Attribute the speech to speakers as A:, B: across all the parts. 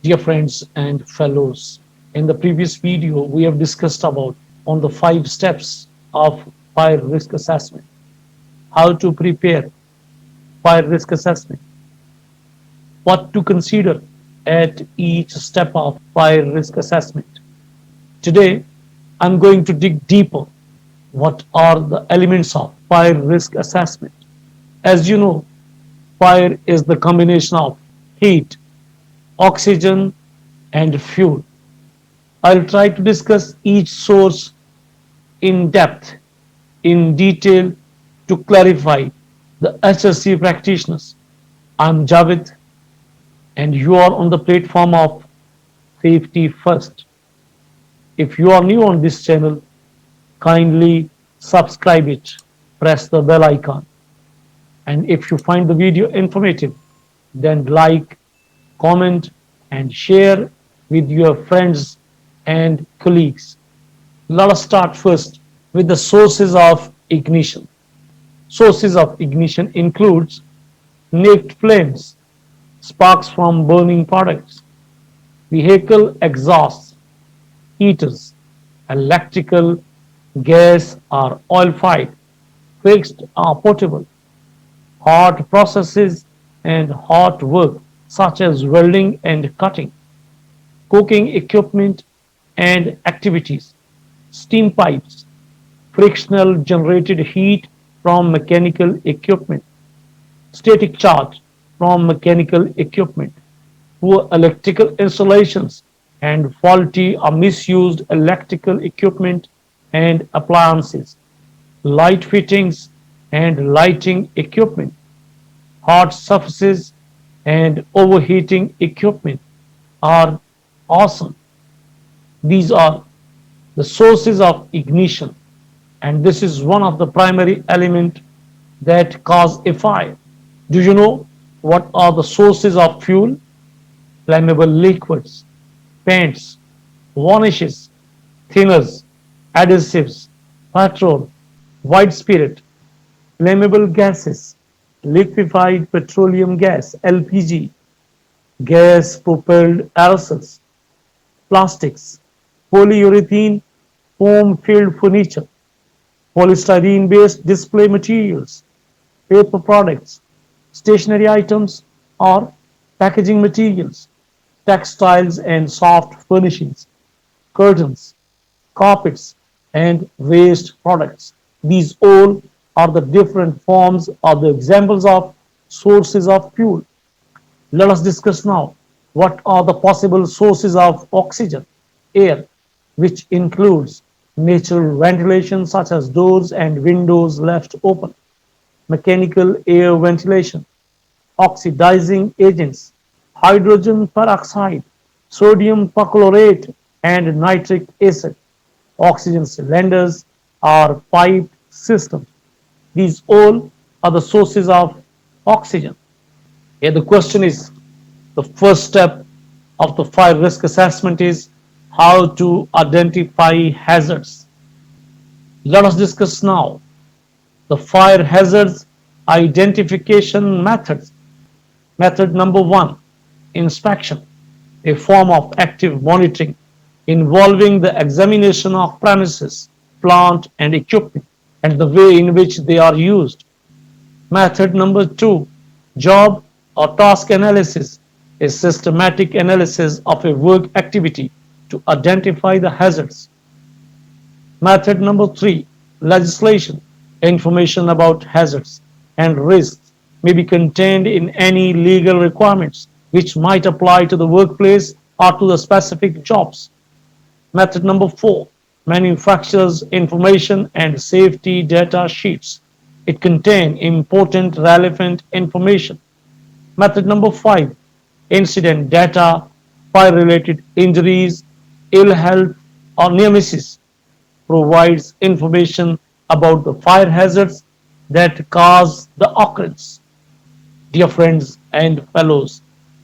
A: Dear friends and fellows, in the previous video we have discussed about on the 5 steps of fire risk assessment, how to prepare fire risk assessment, what to consider at each step of fire risk assessment. Today I'm going to dig deeper. What are the elements of fire risk assessment? As you know, fire is the combination of heat, oxygen, and fuel. I'll try to discuss each source in depth, in detail to clarify the HSC practitioners. I'm Javed and you are on the platform of Safety First. If you are new on this channel, kindly subscribe it, press the bell icon. And if you find the video informative, then like, comment, and share with your friends and colleagues. Let us start first with the sources of ignition. Sources of ignition includes naked flames, sparks from burning products, vehicle exhausts, heaters, electrical, gas or oil fired, fixed or portable, hot processes and hot work such as welding and cutting, cooking equipment and activities, steam pipes, frictional generated heat from mechanical equipment, static charge from mechanical equipment, poor electrical installations, and faulty or misused electrical equipment and appliances, light fittings and lighting equipment, hot surfaces and overheating equipment are awesome. These are the sources of ignition, and this is one of the primary elements that cause a fire. Do you know what are the sources of fuel? Flammable liquids, paints, varnishes, thinners, adhesives, petrol, white spirit, flammable gases, liquefied petroleum gas (LPG), gas propelled aerosols, plastics, polyurethane foam filled furniture, polystyrene based display materials, paper products, stationery items or packaging materials, textiles and soft furnishings, curtains, carpets, and waste products. These all are the different forms or the examples of sources of fuel. Let us discuss now what are the possible sources of oxygen, air, which includes natural ventilation such as doors and windows left open, mechanical air ventilation, oxidizing agents, hydrogen peroxide, sodium perchlorate, and nitric acid, oxygen cylinders, or pipe systems. These all are the sources of oxygen. Here the question is, the first step of the fire risk assessment is how to identify hazards. Let us discuss now the fire hazards identification methods. Method number 1, inspection, a form of active monitoring involving the examination of premises, plant and equipment and the way in which they are used. Method number 2, job or task analysis, a systematic analysis of a work activity to identify the hazards. Method number 3, legislation, information about hazards and risks may be contained in any legal requirements which might apply to the workplace or to the specific jobs. Method number 4, manufacturer's information and safety data sheets. It contains important relevant information. Method number 5, incident data, fire-related injuries, ill health, or near misses, provides information about the fire hazards that cause the occurrence. Dear friends and fellows,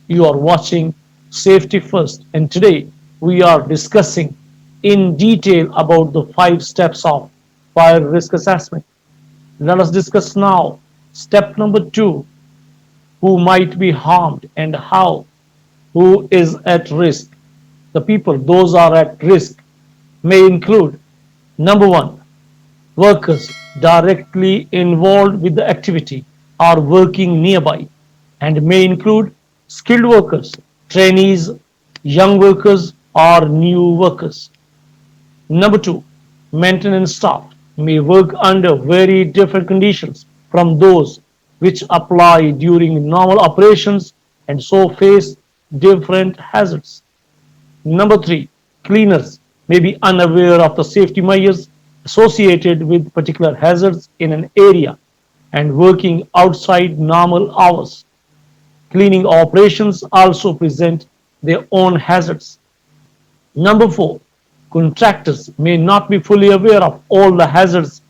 A: you are watching Safety First, and today we are discussing in detail about the 5 steps of fire risk assessment. Let us discuss now step number 2, who might be harmed and how. Who is at risk? The people, those are at risk, may include number one, workers directly involved with the activity or working nearby, and may include skilled workers, trainees, young workers, or new workers. Number two, maintenance staff may work under very different conditions from those which apply during normal operations and so face different hazards. Number three, cleaners may be unaware of the safety measures associated with particular hazards in an area and working outside normal hours. Cleaning operations also present their own hazards. Number four, contractors may not be fully aware of all the hazards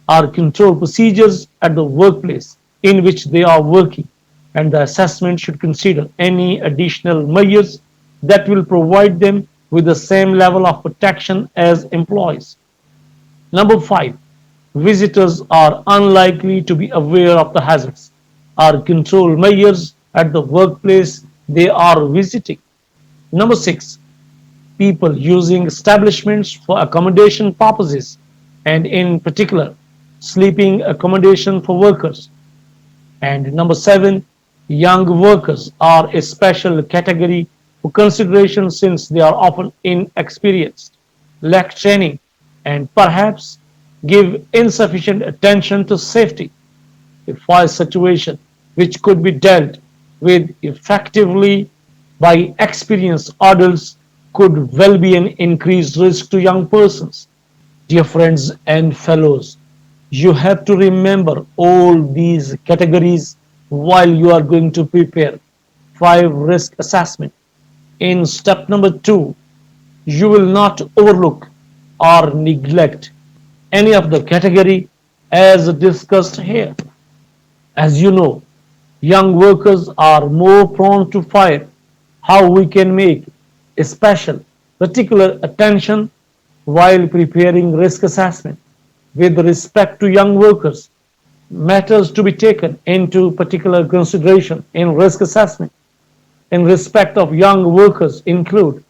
A: or control procedures at the workplace in which they are working, and the assessment should consider any additional measures that will provide them with the same level of protection as employees. Number five, visitors are unlikely to be aware of the hazards or control measures at the workplace they are visiting. Number six, people using establishments for accommodation purposes, and in particular, sleeping accommodation for workers. And number seven, young workers are a special category for consideration since they are often inexperienced, lack training, and perhaps give insufficient attention to safety. A fire situation which could be dealt with effectively by experienced adults could well be an increased risk to young persons. Dear friends and fellows, you have to remember all these categories while you are going to prepare five risk assessment. In step number two, you will not overlook or neglect any of the category as discussed here. As you know, young workers are more prone to fire. How we can make a special particular attention while preparing risk assessment with respect to young workers, matters to be taken into particular consideration in risk assessment in respect of young workers include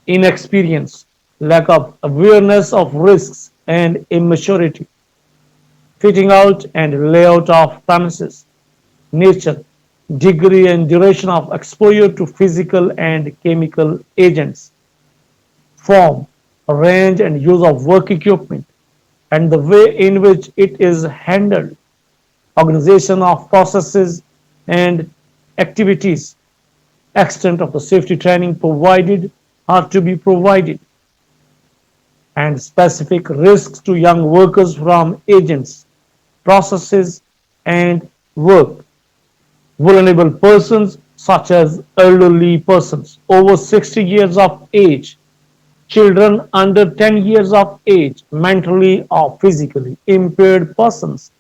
A: inexperience, lack of awareness of risks and immaturity, fitting out and layout of premises, nature, degree and duration of exposure to physical and chemical agents, form, range and use of work equipment, and the way in which it is handled, organization of processes and activities, extent of the safety training provided or to be provided, and specific risks to young workers from agents, processes, and work. Vulnerable persons such as elderly persons over 60 years of age, children under 10 years of age, mentally or physically impaired persons,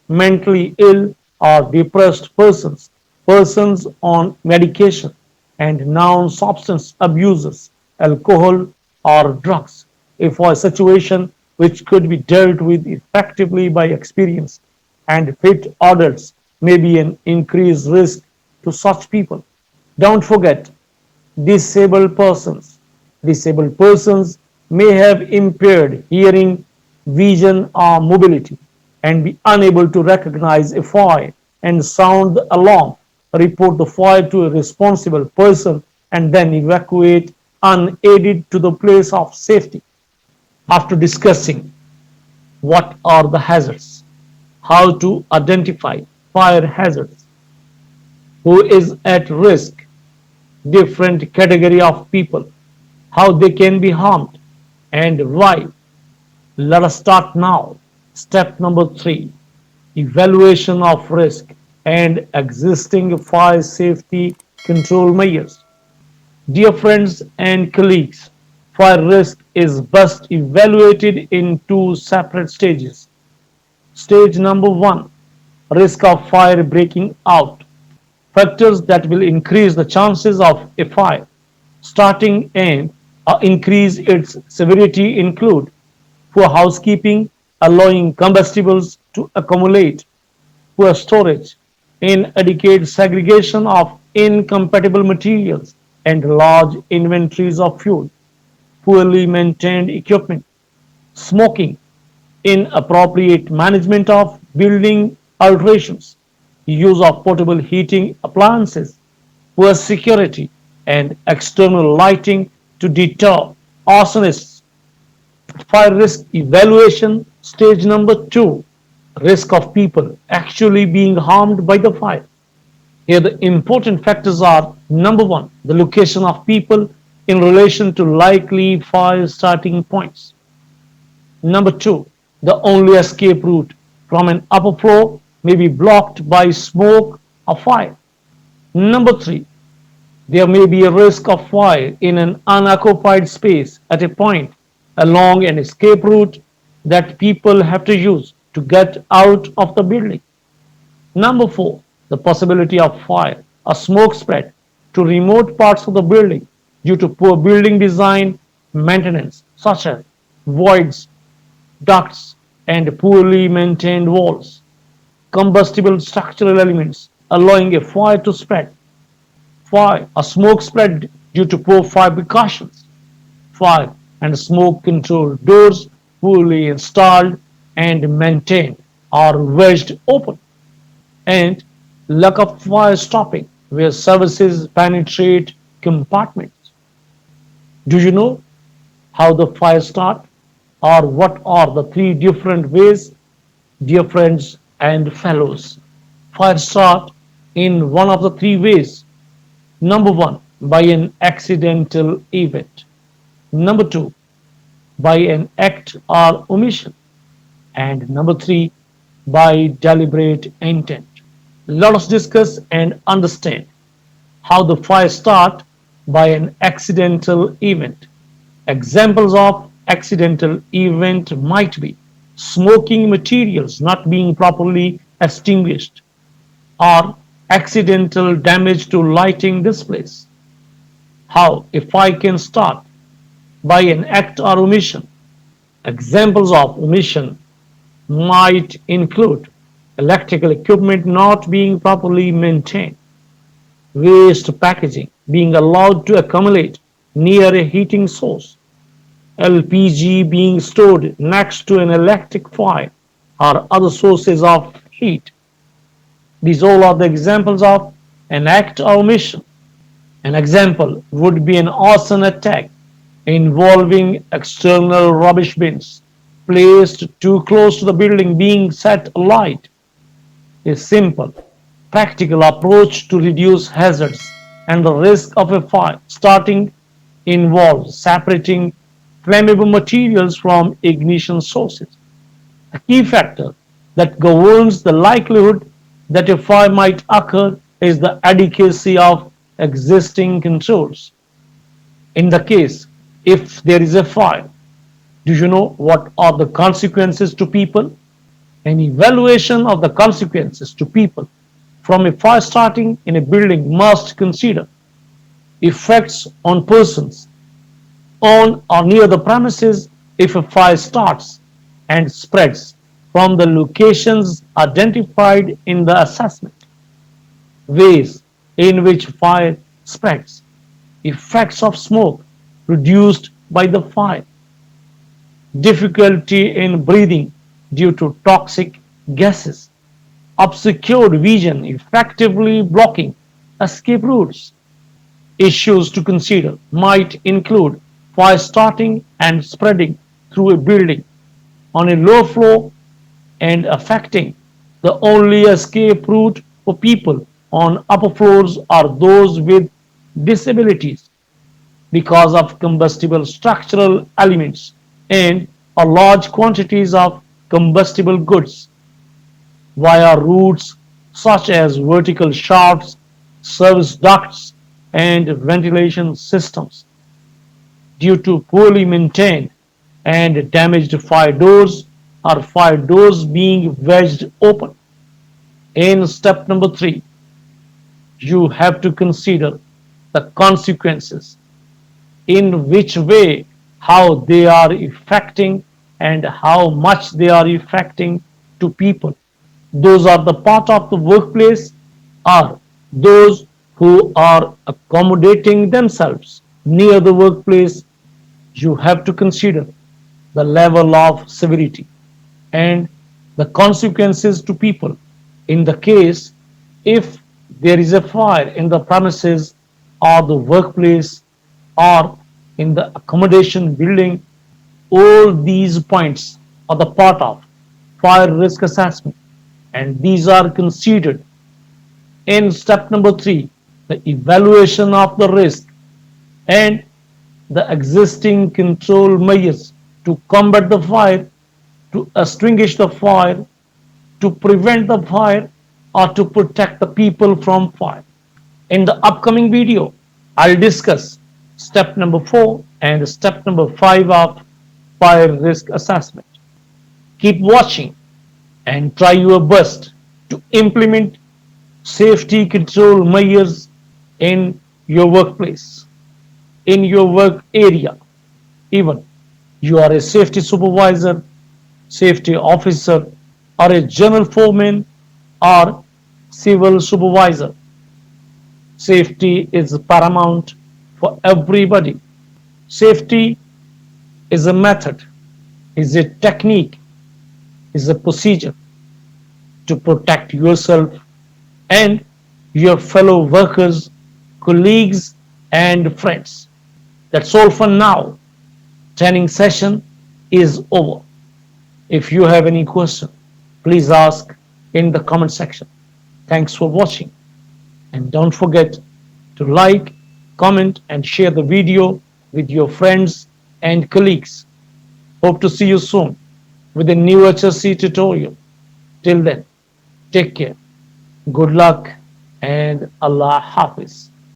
A: mentally ill or depressed persons, persons on medication, and non-substance abusers, alcohol or drugs. If for a situation which could be dealt with effectively by experienced and fit adults may be an increased risk to such people. Don't forget, disabled persons. Disabled persons may have impaired hearing, vision, or mobility and be unable to recognize a fire and sound the alarm, report the fire to a responsible person, and then evacuate unaided to the place of safety. After discussing what are the hazards, how to identify fire hazards, who is at risk, different category of people, how they can be harmed, and why. Let us start now. Step number three, evaluation of risk and existing fire safety control measures. Dear friends and colleagues, fire risk is best evaluated in two separate stages. Stage number one, risk of fire breaking out. Factors that will increase the chances of a fire starting and increase its severity include poor housekeeping, allowing combustibles to accumulate, poor storage, inadequate segregation of incompatible materials, and large inventories of fuel, poorly maintained equipment, smoking, inappropriate management of building alterations, use of portable heating appliances, poor security, and external lighting to deter arsonists. Fire risk evaluation stage number two, risk of people actually being harmed by the fire. Here, the important factors are number one, the location of people in relation to likely fire starting points. Number two, the only escape route from an upper floor may be blocked by smoke or fire. Number three, there may be a risk of fire in an unoccupied space at a point along an escape route that people have to use to get out of the building. Number four, the possibility of fire or smoke spread to remote parts of the building due to poor building design maintenance, such as voids, ducts, and poorly maintained walls. Combustible structural elements allowing a fire to spread. Fire or smoke spread due to poor fire precautions. Fire and smoke control doors poorly installed and maintained or wedged open. And lack of fire stopping where services penetrate compartments. Do you know how the fire start or what are the three different ways, dear friends and fellows? Fire start in one of the three ways. Number one, by an accidental event. Number two, by an act or omission. And number three, by deliberate intent. Let us discuss and understand how the fire start by an accidental event. Examples of accidental event might be smoking materials not being properly extinguished or accidental damage to lighting displays. How a fire can start by an act or omission. Examples of omission might include electrical equipment not being properly maintained, waste packaging being allowed to accumulate near a heating source, LPG being stored next to an electric fire or other sources of heat. These all are the examples of an act or omission. An example would be an arson attack involving external rubbish bins placed too close to the building being set alight. A simple, practical approach to reduce hazards and the risk of a fire starting involves separating flammable materials from ignition sources. A key factor that governs the likelihood that a fire might occur is the adequacy of existing controls. In the case, if there is a fire, do you know what are the consequences to people? An evaluation of the consequences to people from a fire starting in a building must consider effects on persons on or near the premises if a fire starts and spreads from the locations identified in the assessment, ways in which fire spreads, effects of smoke produced by the fire, difficulty in breathing due to toxic gases, obscured vision effectively blocking escape routes. Issues to consider might include fire starting and spreading through a building on a low floor and affecting the only escape route for people on upper floors are those with disabilities because of combustible structural elements and or large quantities of combustible goods via routes such as vertical shafts, service ducts, and ventilation systems. Due to poorly maintained and damaged fire doors or fire doors being wedged open. In step number three, you have to consider the consequences, in which way, how they are affecting and how much they are affecting to people. Those are the part of the workplace or those who are accommodating themselves near the workplace, you have to consider the level of severity and the consequences to people in the case if there is a fire in the premises or the workplace or in the accommodation building. All these points are the part of fire risk assessment, and these are considered in step number 3, the evaluation of the risk and the existing control measures to combat the fire, to extinguish the fire, to prevent the fire, or to protect the people from fire. In the upcoming video, I'll discuss step number 4 and step number 5 of fire risk assessment. Keep watching and try your best to implement safety control measures in your workplace, in your work area. Even you are a safety supervisor, safety officer, or a general foreman or civil supervisor. Safety is paramount for everybody. Safety is a method, is a technique, is a procedure to protect yourself and your fellow workers, colleagues, and friends. That's all for now. Training session is over. If you have any question, please ask in the comment section. Thanks for watching, and don't forget to like, comment, and share the video with your friends and colleagues. Hope to see you soon with a new HSC tutorial. Till then, take care, good luck, and Allah Hafiz.